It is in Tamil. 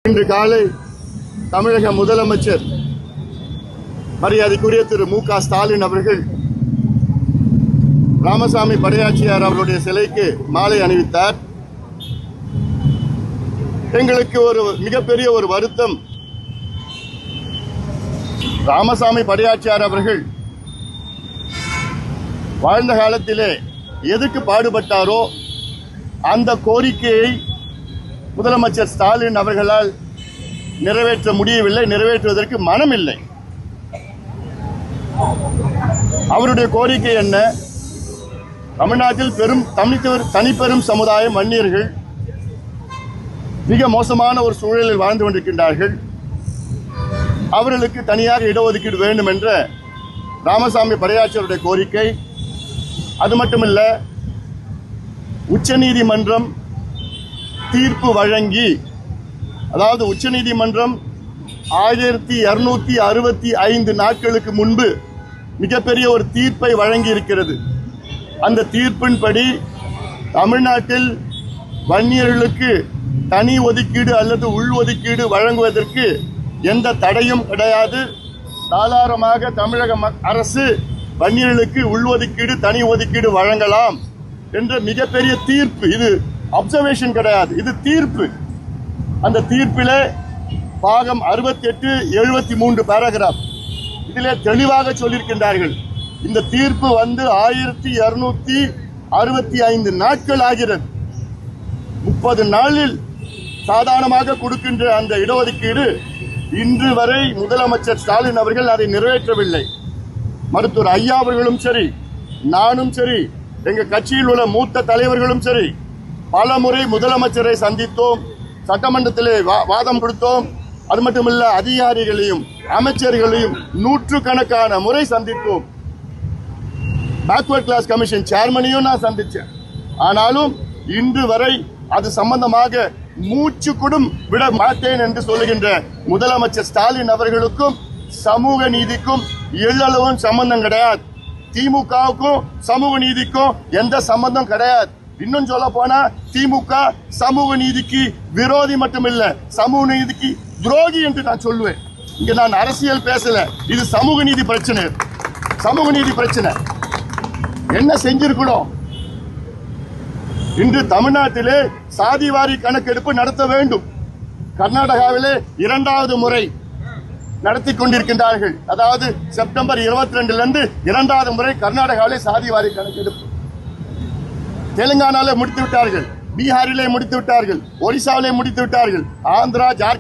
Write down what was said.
இன்று காலை தமிழக முதலமைச்சர் மரியாதைக்குரிய திரு மு.க. ஸ்டாலின் அவர்கள் ராமசாமி படையாச்சியார் அவருடைய சிலைக்கு மாலை அணிவித்தார். எங்களுக்கு ஒரு மிகப்பெரிய ஒரு வருத்தம். ராமசாமி படையாச்சியார் அவர்கள் வாழ்ந்த காலத்திலே எதுக்கு பாடுபட்டாரோ அந்த கோரிக்கையை முதலமைச்சர் ஸ்டாலின் அவர்களால் நிறைவேற்ற முடியவில்லை, நிறைவேற்றுவதற்கு மனமில்லை. அவருடைய கோரிக்கை என்ன? தமிழ்நாட்டில் தனிப்பெரும் சமுதாயம் வன்னியர்கள் மிக மோசமான ஒரு சூழலில் வாழ்ந்து கொண்டிருக்கின்றார்கள். அவர்களுக்கு தனியாக இடஒதுக்கீடு வேண்டும் என்ற ராமசாமி படையாச்சியாருடைய கோரிக்கை. அது மட்டுமல்ல, உச்சநீதிமன்றம் தீர்ப்பு வழங்கி, அதாவது உச்சநீதிமன்றம் 1265 நாட்களுக்கு முன்பு மிகப்பெரிய ஒரு தீர்ப்பை வழங்கி இருக்கிறது. அந்த தீர்ப்பின்படி தமிழ்நாட்டில் வன்னியர்களுக்கு தனி ஒதுக்கீடு அல்லது உள்ஒதுக்கீடு வழங்குவதற்கு எந்த தடையும் கிடையாது. தாராளமாக தமிழக அரசு வன்னியர்களுக்கு உள்ஒதுக்கீடு தனி ஒதுக்கீடு வழங்கலாம் என்ற மிகப்பெரிய தீர்ப்பு. இது அப்சர்வேஷன் கிடையாது, இது தீர்ப்பு. அந்த தீர்ப்பிலே பாகம் 68, 73 பேராகிராஃப் இதிலே தெளிவாக சொல்லியிருக்கின்றார்கள். இந்த தீர்ப்பு 1265 நாட்கள் ஆகிறது. 30 நாளில் சாதாரணமாக கொடுக்கின்ற அந்த இடஒதுக்கீடு இன்று வரை முதலமைச்சர் ஸ்டாலின் அவர்கள் அதை நிறைவேற்றவில்லை. மருத்துவர் ஐயா அவர்களும் சரி, நானும் சரி, எங்க கட்சியில் உள்ள மூத்த தலைவர்களும் சரி, பல முறை முதலமைச்சரை சந்தித்தோம், சட்டமன்றத்திலே வாதம் கொடுத்தோம். அது மட்டுமல்ல, அதிகாரிகளையும் அமைச்சர்களையும் நூற்றுக்கணக்கான முறை சந்தித்தோம். பேக்வர்ட் கிளாஸ் கமிஷன் சேர்மனையும் நான் சந்திச்சேன். ஆனாலும் இன்று வரை அது சம்பந்தமாக மூச்சு கூடும் விட மாட்டேன் என்று சொல்லுகின்ற முதலமைச்சர் ஸ்டாலின் அவர்களுக்கும் சமூக நீதிக்கும் எள்ளளவும் சம்பந்தம் கிடையாது. திமுகவுக்கும் சமூக நீதிக்கும் எந்த சம்பந்தம் கிடையாது. இன்னும் சொல்ல போனா திமுக சமூக நீதிக்கு விரோதி மட்டுமில்ல, சமூக நீதிக்கு துரோகி என்று நான் சொல்லுவேன். இங்க நான் அரசியல் பேசல, இது சமூக நீதி பிரச்சனை. சமூக நீதி பிரச்சனை என்ன செஞ்சிருக்கணும்? இன்று தமிழ்நாட்டிலே சாதிவாரி கணக்கெடுப்பு நடத்த வேண்டும். கர்நாடகாவிலே 2வது முறை நடத்தி கொண்டிருக்கின்றார்கள். அதாவது செப்டம்பர் 22 2வது முறை கர்நாடகாவிலே சாதிவாரி கணக்கெடுப்பு. தெலுங்கானாவிலே முடித்து விட்டார்கள், பீகாரிலே முடித்து விட்டார்கள், ஒரிசாவிலே முடித்து விட்டார்கள், ஆந்திரா, ஜார்க்கண்ட்